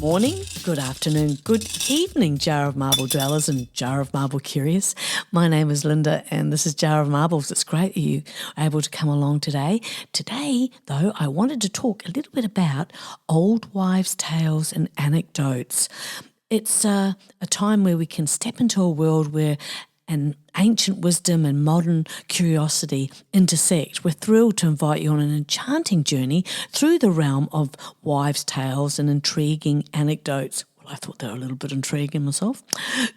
morning, good afternoon, good evening, Jar of Marble dwellers and Jar of Marble curious. My name is Linda and this is Jar of Marbles. It's great that you are able to come along today. Today, though, I wanted to talk a little bit about old wives' tales and anecdotes. It's a time where we can step into a world where an ancient wisdom and modern curiosity intersect. We're thrilled to invite you on an enchanting journey through the realm of wives' tales and intriguing anecdotes. Well, I thought they were a little bit intriguing myself.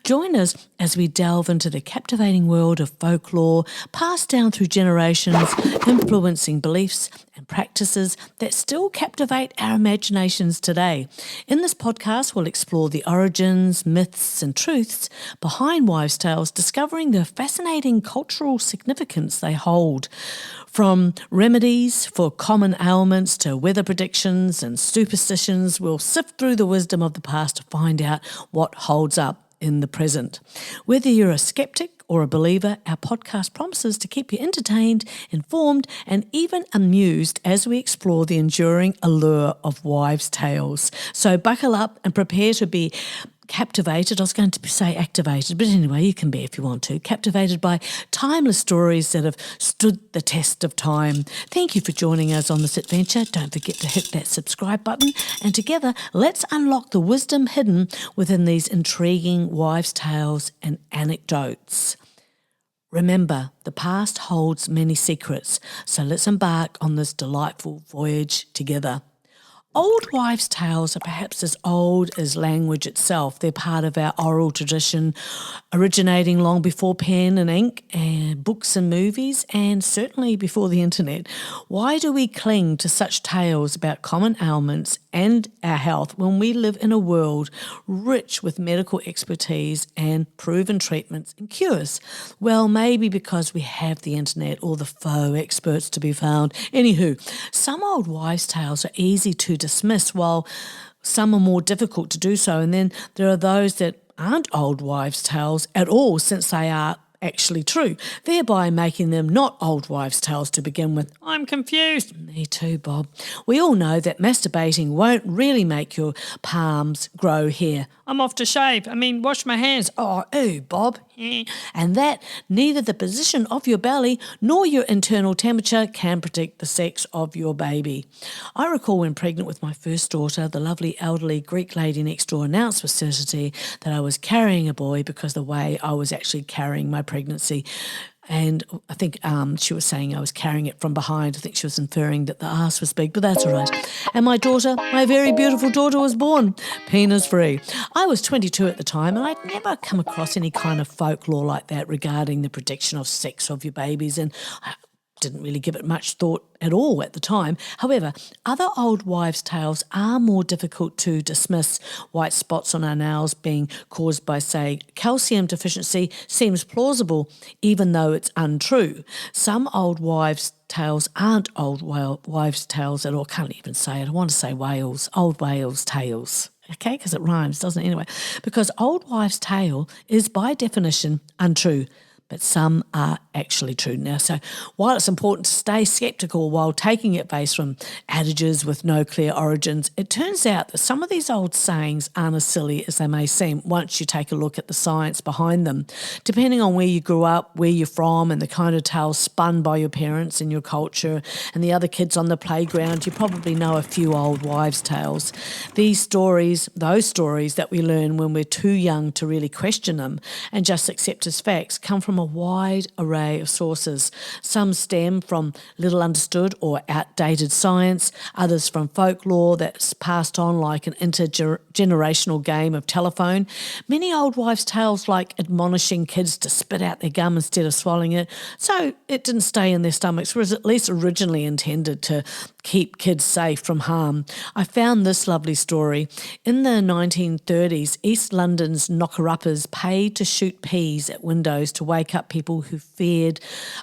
Join us as we delve into the captivating world of folklore, passed down through generations, influencing beliefs and practices that still captivate our imaginations today. In this podcast, we'll explore the origins, myths and truths behind wives' tales, discovering the fascinating cultural significance they hold. From remedies for common ailments to weather predictions and superstitions, we'll sift through the wisdom of the past to find out what holds up in the present. Whether you're a skeptic or a believer, our podcast promises to keep you entertained, informed, and even amused as we explore the enduring allure of wives' tales. So buckle up and prepare to be captivated. I was going to say activated, but anyway, you can be if you want to. Captivated by timeless stories that have stood the test of time. Thank you for joining us on this adventure. Don't forget to hit that subscribe button, and together, let's unlock the wisdom hidden within these intriguing wives' tales and anecdotes. Remember, the past holds many secrets, so let's embark on this delightful voyage together. Old wives' tales are perhaps as old as language itself. They're part of our oral tradition, originating long before pen and ink and books and movies, and certainly before the internet. Why do we cling to such tales about common ailments and our health when we live in a world rich with medical expertise and proven treatments and cures? Well, maybe because we have the internet or the faux experts to be found. Anywho, some old wives' tales are easy to dismiss, while some are more difficult to do so. And then there are those that aren't old wives' tales at all, since they are actually true, thereby making them not old wives' tales to begin with. I'm confused. Me too, Bob. We all know that masturbating won't really make your palms grow hair. I'm off to shave. Wash my hands. Oh, ew, Bob. And that neither the position of your belly nor your internal temperature can predict the sex of your baby. I recall when pregnant with my first daughter, the lovely elderly Greek lady next door announced with certainty that I was carrying a boy because the way I was actually carrying my pregnancy. And I think she was saying I was carrying it from behind. I think she was inferring that the arse was big, but that's all right. And my daughter, my very beautiful daughter, was born penis-free. I was 22 at the time, and I'd never come across any kind of folklore like that regarding the prediction of sex of your babies, and I didn't really give it much thought at all at the time. However, other old wives' tales are more difficult to dismiss. White spots on our nails being caused by, say, calcium deficiency seems plausible, even though it's untrue. Some old wives' tales aren't old wives' tales at all. I can't even say it. I want to say Wales, old Wales tales. Okay, because it rhymes, doesn't it? Anyway, because old wives' tale is by definition untrue, but some are actually true. Now, so while it's important to stay sceptical while taking advice from adages with no clear origins, it turns out that some of these old sayings aren't as silly as they may seem once you take a look at the science behind them. Depending on where you grew up, where you're from, and the kind of tales spun by your parents and your culture and the other kids on the playground, you probably know a few old wives' tales. These stories, those stories that we learn when we're too young to really question them and just accept as facts, come from a wide array of sources. Some stem from little understood or outdated science, others from folklore that's passed on like an intergenerational game of telephone. Many old wives' tales like admonishing kids to spit out their gum instead of swallowing it, so it didn't stay in their stomachs, was at least originally intended to keep kids safe from harm. I found this lovely story. In the 1930s, East London's knocker-uppers paid to shoot peas at windows to wake up people who feared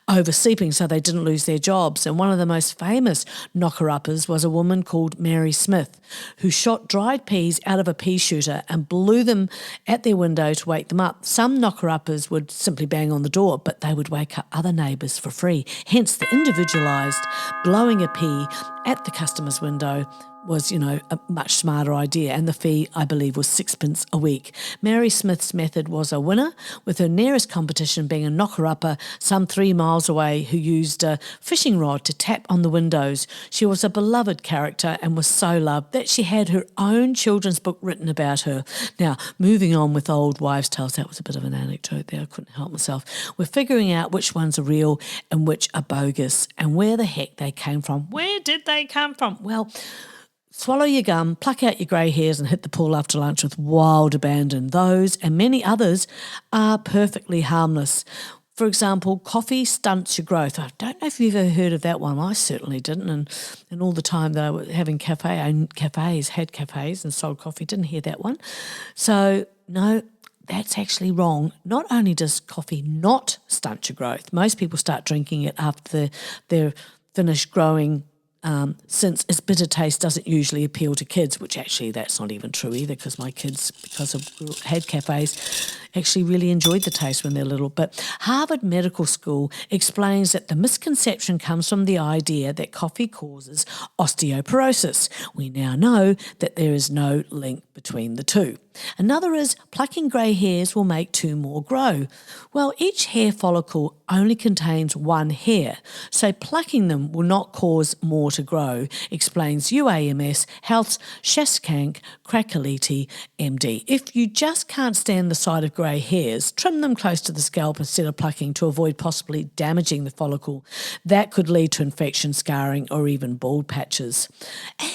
oversleeping so they didn't lose their jobs. And one of the most famous knocker-uppers was a woman called Mary Smith, who shot dried peas out of a pea shooter and blew them at their window to wake them up. Some knocker-uppers would simply bang on the door, but they would wake up other neighbours for free. Hence the individualised blowing a pea at the customer's window was, a much smarter idea, and the fee, I believe, was 6 pence a week. Mary Smith's method was a winner, with her nearest competition being a knocker-upper some 3 miles away who used a fishing rod to tap on the windows. She was a beloved character and was so loved that she had her own children's book written about her. Now, moving on with old wives' tales, that was a bit of an anecdote there, I couldn't help myself. We're figuring out which ones are real and which are bogus and where the heck they came from. Where did they come from? Well, swallow your gum, pluck out your grey hairs and hit the pool after lunch with wild abandon. Those and many others are perfectly harmless. For example, coffee stunts your growth. I don't know if you've ever heard of that one. I certainly didn't. And all the time that I was having had cafes and sold coffee, didn't hear that one. So, no, that's actually wrong. Not only does coffee not stunt your growth, most people start drinking it after they're finished growing, since its bitter taste doesn't usually appeal to kids, which actually that's not even true either, because my kids, because I've had cafes, actually really enjoyed the taste when they're little. But Harvard Medical School explains that the misconception comes from the idea that coffee causes osteoporosis. We now know that there is no link between the two. Another is plucking grey hairs will make 2 more grow. Well, each hair follicle only contains 1 hair, so plucking them will not cause more to grow, explains UAMS Health's Shashank Krakaliti, MD. If you just can't stand the sight of grey hairs, trim them close to the scalp instead of plucking to avoid possibly damaging the follicle. That could lead to infection, scarring, or even bald patches.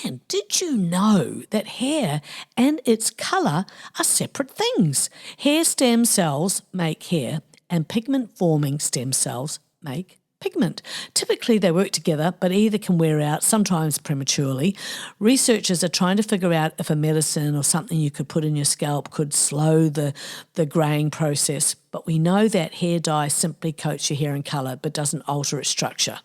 And did you know that hair and its colour are separate things? Hair stem cells make hair and pigment-forming stem cells make pigment. Typically they work together, but either can wear out, sometimes prematurely. Researchers are trying to figure out if a medicine or something you could put in your scalp could slow the greying process. But we know that hair dye simply coats your hair in colour but doesn't alter its structure.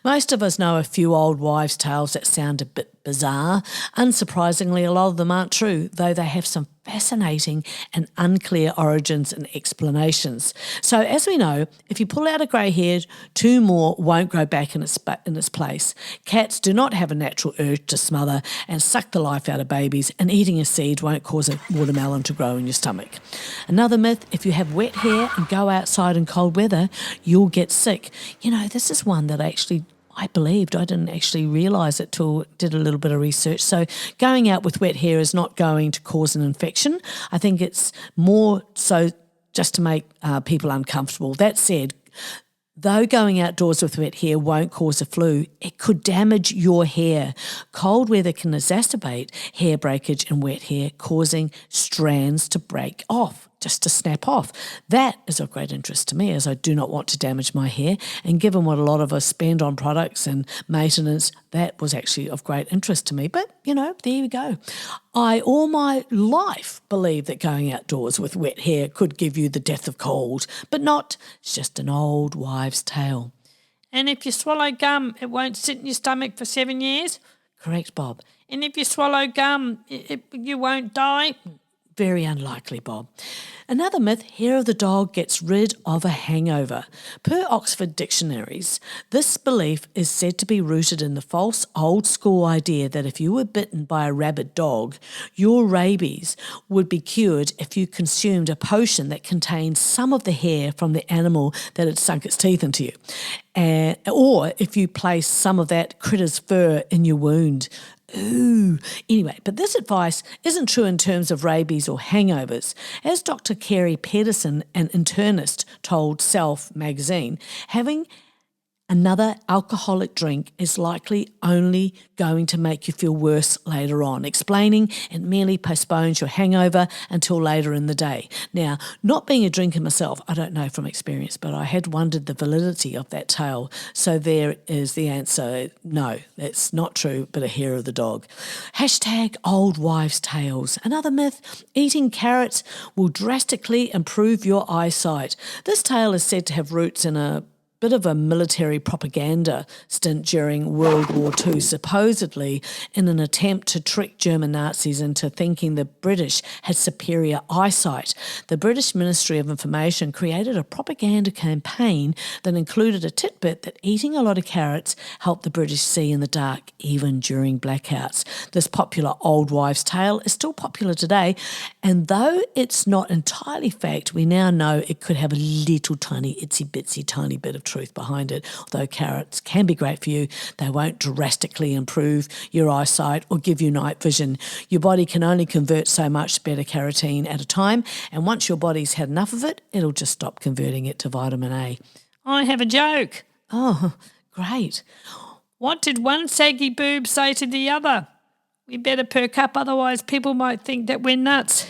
Most of us know a few old wives' tales that sound a bit bizarre. Unsurprisingly, a lot of them aren't true, though they have some fascinating and unclear origins and explanations. So as we know, if you pull out a grey hair, 2 more won't grow back in its place. Cats do not have a natural urge to smother and suck the life out of babies, and eating a seed won't cause a watermelon to grow in your stomach. Another myth, if you have wet hair and go outside in cold weather, you'll get sick. This is one that I believed. I didn't actually realise it till I did a little bit of research. So going out with wet hair is not going to cause an infection. I think it's more so just to make people uncomfortable. That said, though going outdoors with wet hair won't cause a flu, it could damage your hair. Cold weather can exacerbate hair breakage in wet hair, causing strands to break off, just to snap off. That is of great interest to me, as I do not want to damage my hair. And given what a lot of us spend on products and maintenance, that was actually of great interest to me. But, there you go. I all my life believed that going outdoors with wet hair could give you the death of cold, but not. It's just an old wives' tale. And if you swallow gum, it won't sit in your stomach for 7 years? Correct, Bob. And if you swallow gum, you won't die? Very unlikely, Bob. Another myth, hair of the dog gets rid of a hangover. Per Oxford dictionaries, this belief is said to be rooted in the false old school idea that if you were bitten by a rabid dog, your rabies would be cured if you consumed a potion that contained some of the hair from the animal that had sunk its teeth into you. Or if you placed some of that critter's fur in your wound. Ooh. Anyway, but this advice isn't true in terms of rabies or hangovers. As Dr. Kerry Pedersen, an internist, told Self magazine, having another alcoholic drink is likely only going to make you feel worse later on, explaining it merely postpones your hangover until later in the day. Now, not being a drinker myself, I don't know from experience, but I had wondered the validity of that tale. So there is the answer. No, that's not true, but a hair of the dog. Hashtag old wives' tales. Another myth, eating carrots will drastically improve your eyesight. This tale is said to have roots in a bit of a military propaganda stint during World War II, supposedly in an attempt to trick German Nazis into thinking the British had superior eyesight. The British Ministry of Information created a propaganda campaign that included a tidbit that eating a lot of carrots helped the British see in the dark, even during blackouts. This popular old wives' tale is still popular today, and though it's not entirely fact, we now know it could have a little tiny, itsy-bitsy tiny bit of truth behind it. Although carrots can be great for you, they won't drastically improve your eyesight or give you night vision. Your body can only convert so much beta-carotene at a time, and once your body's had enough of it, it'll just stop converting it to vitamin A. I have a joke. Oh, great. What did one saggy boob say to the other? We better perk up, otherwise people might think that we're nuts.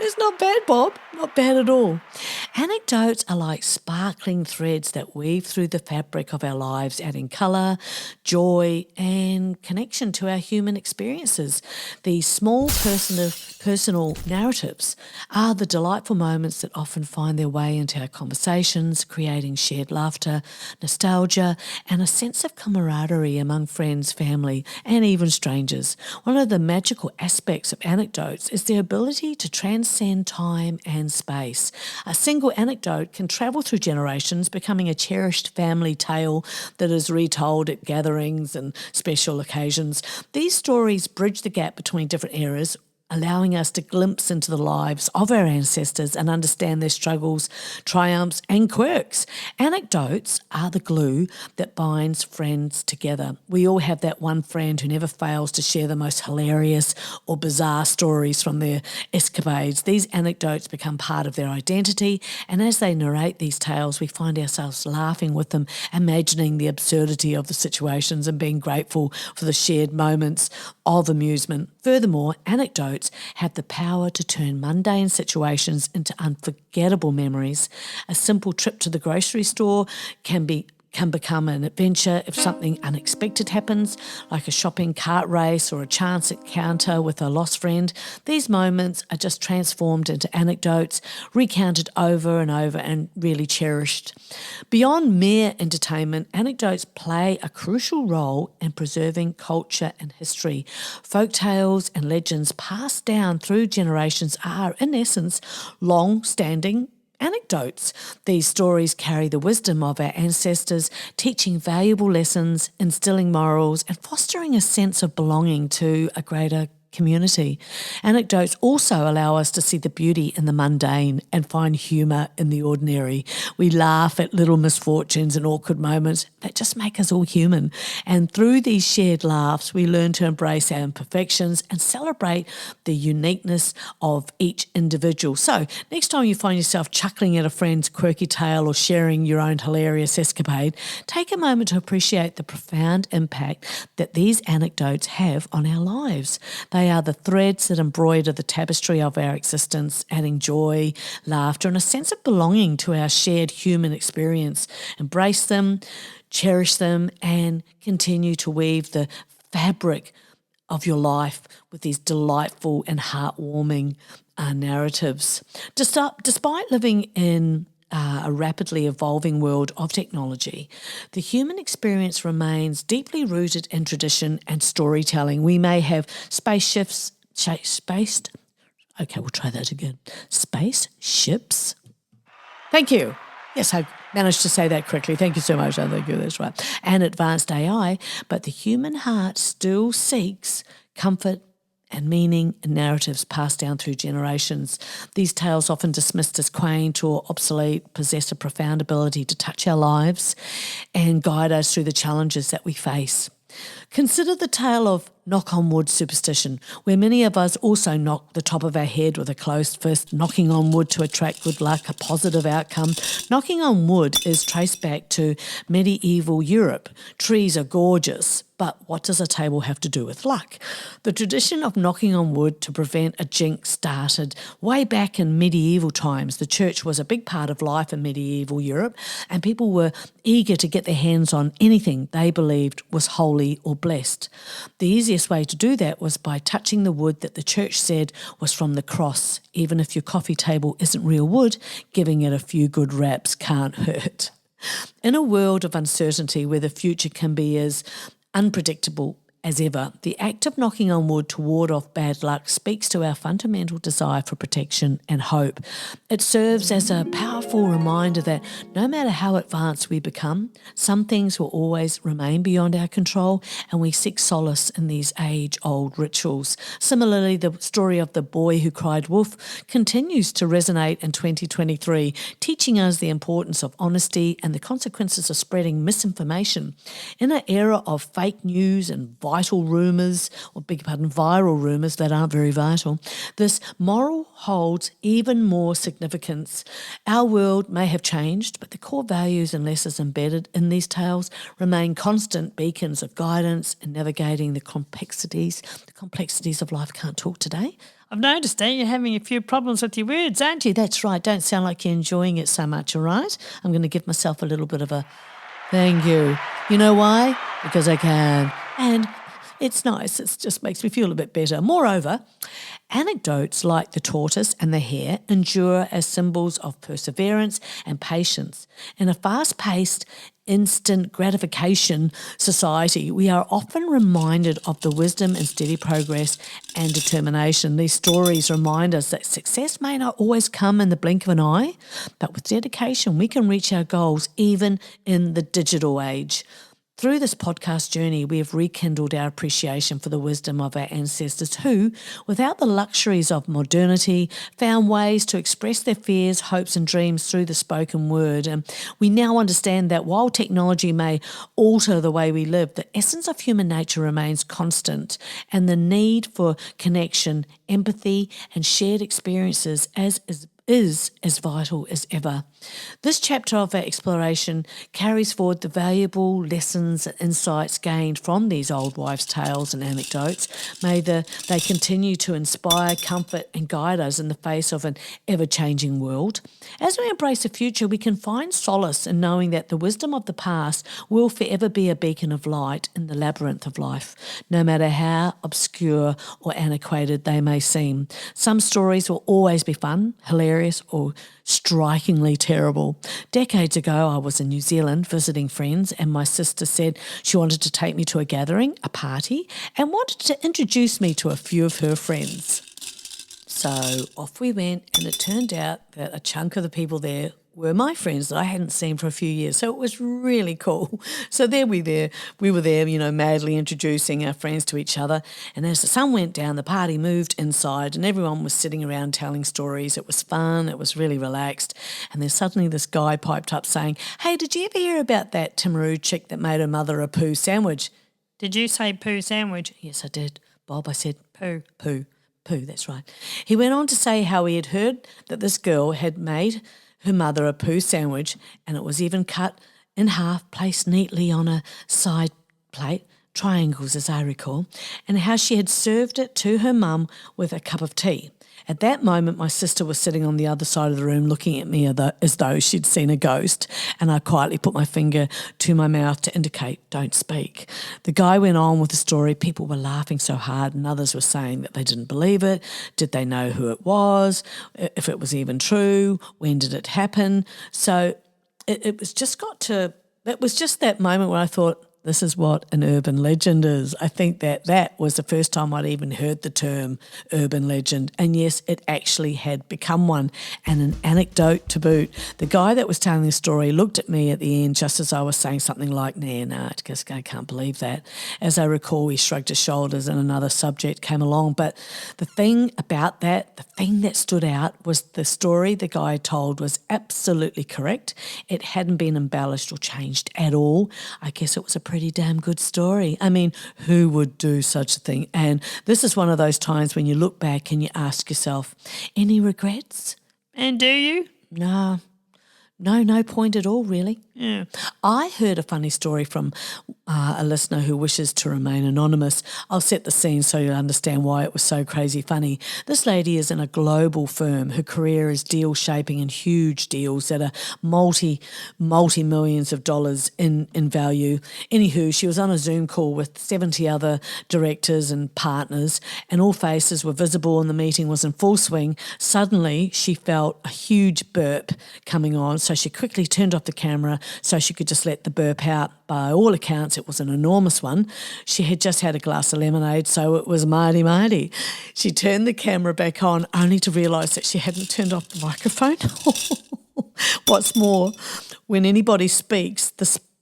It's not bad, Bob. Not bad at all. Anecdotes are like sparkling threads that weave through the fabric of our lives, adding colour, joy and connection to our human experiences. These small personal narratives are the delightful moments that often find their way into our conversations, creating shared laughter, nostalgia and a sense of camaraderie among friends, family and even strangers. One of the magical aspects of anecdotes is their ability to transcend time and space. A single anecdote can travel through generations, becoming a cherished family tale that is retold at gatherings and special occasions. These stories bridge the gap between different eras, allowing us to glimpse into the lives of our ancestors and understand their struggles, triumphs and quirks. Anecdotes are the glue that binds friends together. We all have that one friend who never fails to share the most hilarious or bizarre stories from their escapades. These anecdotes become part of their identity, and as they narrate these tales, we find ourselves laughing with them, imagining the absurdity of the situations and being grateful for the shared moments of amusement. Furthermore, anecdotes have the power to turn mundane situations into unforgettable memories. A simple trip to the grocery store can become an adventure if something unexpected happens, like a shopping cart race or a chance encounter with a lost friend. These moments are just transformed into anecdotes, recounted over and over and really cherished. Beyond mere entertainment, anecdotes play a crucial role in preserving culture and history. Folk tales and legends passed down through generations are, in essence, long-standing anecdotes. These stories carry the wisdom of our ancestors, teaching valuable lessons, instilling morals, and fostering a sense of belonging to a greater community. Anecdotes also allow us to see the beauty in the mundane and find humour in the ordinary. We laugh at little misfortunes and awkward moments that just make us all human. And through these shared laughs, we learn to embrace our imperfections and celebrate the uniqueness of each individual. So next time you find yourself chuckling at a friend's quirky tale or sharing your own hilarious escapade, take a moment to appreciate the profound impact that these anecdotes have on our lives. They are the threads that embroider the tapestry of our existence, adding joy, laughter, and a sense of belonging to our shared human experience. Embrace them, cherish them, and continue to weave the fabric of your life with these delightful and heartwarming narratives. Despite living in a rapidly evolving world of technology, the human experience remains deeply rooted in tradition and storytelling. We may have spaceships. Thank you. Yes, I managed to say that correctly. Thank you so much. I think that's right. And advanced AI, but the human heart still seeks comfort and meaning and narratives passed down through generations. These tales, often dismissed as quaint or obsolete, possess a profound ability to touch our lives and guide us through the challenges that we face. Consider the tale of knock-on-wood superstition, where many of us also knock the top of our head with a closed fist, knocking on wood to attract good luck, a positive outcome. Knocking on wood is traced back to medieval Europe. Trees are gorgeous, But what does a table have to do with luck? The tradition of knocking on wood to prevent a jinx started way back in medieval times. The church was a big part of life in medieval Europe, and people were eager to get their hands on anything they believed was holy or blessed. The easiest way to do that was by touching the wood that the church said was from the cross. Even if your coffee table isn't real wood, giving it a few good raps can't hurt. In a world of uncertainty where the future can be as unpredictable as ever, the act of knocking on wood to ward off bad luck speaks to our fundamental desire for protection and hope. It serves as a powerful reminder that no matter how advanced we become, some things will always remain beyond our control, and we seek solace in these age-old rituals. Similarly, the story of the boy who cried wolf continues to resonate in 2023, teaching us the importance of honesty and the consequences of spreading misinformation. In an era of fake news and viral rumours that aren't very vital, this moral holds even more significance. Our world may have changed, but the core values and lessons embedded in these tales remain constant beacons of guidance in navigating the complexities of life. Can't talk today. I've noticed that you're having a few problems with your words, aren't you? That's right. Don't sound like you're enjoying it so much, all right? I'm going to give myself a little bit of a thank you. You know why? Because I can. And it's nice. It just makes me feel a bit better. Moreover, anecdotes like the tortoise and the hare endure as symbols of perseverance and patience. In a fast-paced, instant gratification society, we are often reminded of the wisdom and steady progress and determination. These stories remind us that success may not always come in the blink of an eye, but with dedication, we can reach our goals even in the digital age. Through this podcast journey, we have rekindled our appreciation for the wisdom of our ancestors who, without the luxuries of modernity, found ways to express their fears, hopes and dreams through the spoken word. And we now understand that while technology may alter the way we live, the essence of human nature remains constant, and the need for connection, empathy and shared experiences is as vital as ever. This chapter of our exploration carries forward the valuable lessons and insights gained from these old wives' tales and anecdotes. May they continue to inspire, comfort and guide us in the face of an ever-changing world. As we embrace the future, we can find solace in knowing that the wisdom of the past will forever be a beacon of light in the labyrinth of life, no matter how obscure or antiquated they may seem. Some stories will always be fun, hilarious or strikingly terrible. Decades ago, I was in New Zealand visiting friends, and my sister said she wanted to take me to a gathering, a party, and wanted to introduce me to a few of her friends. So off we went, and it turned out that a chunk of the people there were my friends that I hadn't seen for a few years. So it was really cool. So we were there, madly introducing our friends to each other. And as the sun went down, the party moved inside and everyone was sitting around telling stories. It was fun. It was really relaxed. And then suddenly this guy piped up saying, "Hey, did you ever hear about that Timaru chick that made her mother a poo sandwich?" Did you say poo sandwich? Yes, I did. Bob, I said poo. Poo, that's right. He went on to say how he had heard that this girl had made her mother a poo sandwich, and it was even cut in half, placed neatly on a side plate, triangles as I recall, and how she had served it to her mum with a cup of tea. At that moment, my sister was sitting on the other side of the room looking at me as though she'd seen a ghost, and I quietly put my finger to my mouth to indicate, "Don't speak." The guy went on with the story. People were laughing so hard, and others were saying that they didn't believe it. Did they know who it was? If it was even true? When did it happen? So it was just that moment where I thought, this is what an urban legend is. I think that was the first time I'd even heard the term urban legend. And yes, it actually had become one, and an anecdote to boot. The guy that was telling the story looked at me at the end just as I was saying something like, nah, because I can't believe that. As I recall, he shrugged his shoulders and another subject came along. But the thing about that, the thing that stood out was the story the guy told was absolutely correct. It hadn't been embellished or changed at all. I guess it was a pretty damn good story. I mean, who would do such a thing? And this is one of those times when you look back and you ask yourself, any regrets? And do you? No, No point at all, really. Yeah. I heard a funny story from a listener who wishes to remain anonymous. I'll set the scene so you'll understand why it was so crazy funny. This lady is in a global firm. Her career is deal shaping in huge deals that are multi-millions of dollars in value. Anywho, she was on a Zoom call with 70 other directors and partners, and all faces were visible and the meeting was in full swing. Suddenly, she felt a huge burp coming on, so she quickly turned off the camera so she could just let the burp out. By all accounts, it was an enormous one. She had just had a glass of lemonade, so it was mighty. She turned the camera back on only to realise that she hadn't turned off the microphone. What's more, when anybody speaks,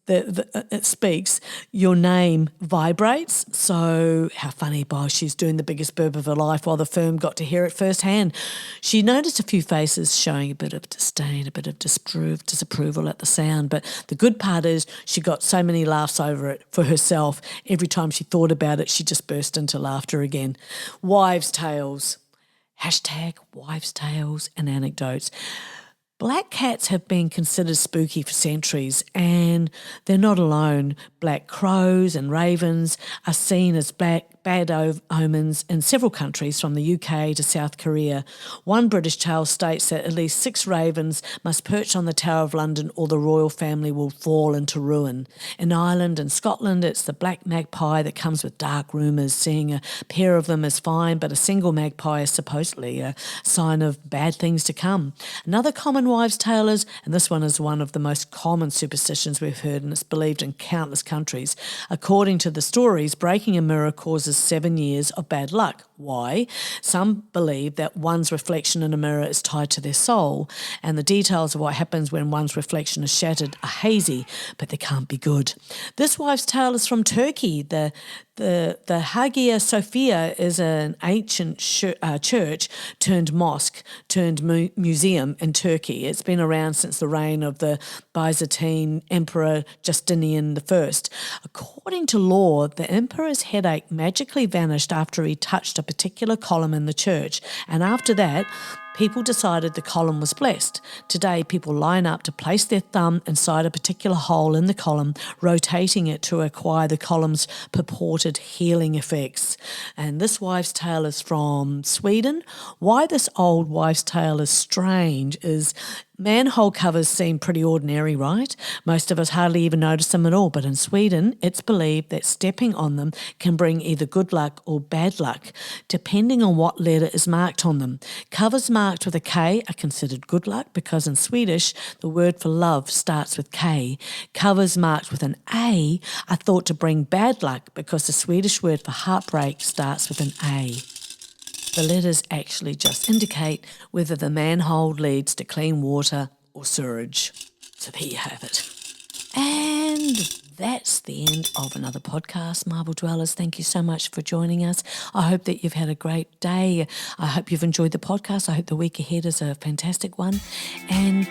it speaks, your name vibrates. So how funny, boss, she's doing the biggest burp of her life while the firm got to hear it firsthand. She noticed a few faces showing a bit of disdain, a bit of disapproval at the sound, but the good part is she got so many laughs over it for herself. Every time she thought about it, she just burst into laughter again. Wives' tales. #wives' tales and anecdotes. Black cats have been considered spooky for centuries, and they're not alone. Black crows and ravens are seen as bad omens in several countries, from the UK to South Korea. One British tale states that at least 6 ravens must perch on the Tower of London or the royal family will fall into ruin. In Ireland and Scotland, it's the black magpie that comes with dark rumours. Seeing a pair of them is fine, but a single magpie is supposedly a sign of bad things to come. Another common wives' tale is, and this one is one of the most common superstitions we've heard, and it's believed in countless countries. According to the stories, breaking a mirror causes 7 years of bad luck. Why? Some believe that one's reflection in a mirror is tied to their soul, and the details of what happens when one's reflection is shattered are hazy, but they can't be good. This wives' tale is from Turkey. The Hagia Sophia is an ancient church turned mosque turned museum in Turkey. It's been around since the reign of the Byzantine Emperor Justinian I. According to lore, the emperor's headache magically vanished after he touched a particular column in the church, and after that, people decided the column was blessed. Today, people line up to place their thumb inside a particular hole in the column, rotating it to acquire the column's purported healing effects. And this wives' tale is from Sweden. Why this old wives' tale is strange is manhole covers seem pretty ordinary, right? Most of us hardly even notice them at all, but in Sweden, it's believed that stepping on them can bring either good luck or bad luck, depending on what letter is marked on them. Covers marked with a K are considered good luck because in Swedish, the word for love starts with K. Covers marked with an A are thought to bring bad luck because the Swedish word for heartbreak starts with an A. The letters actually just indicate whether the manhole leads to clean water or sewage. So there you have it. And that's the end of another podcast, Marble Dwellers. Thank you so much for joining us. I hope that you've had a great day. I hope you've enjoyed the podcast. I hope the week ahead is a fantastic one. And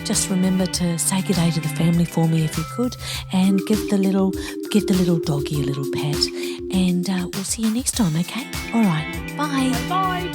just remember to say good day to the family for me if you could, and give the little doggy a little pat. And we'll see you next time, okay? All right. Bye. Bye.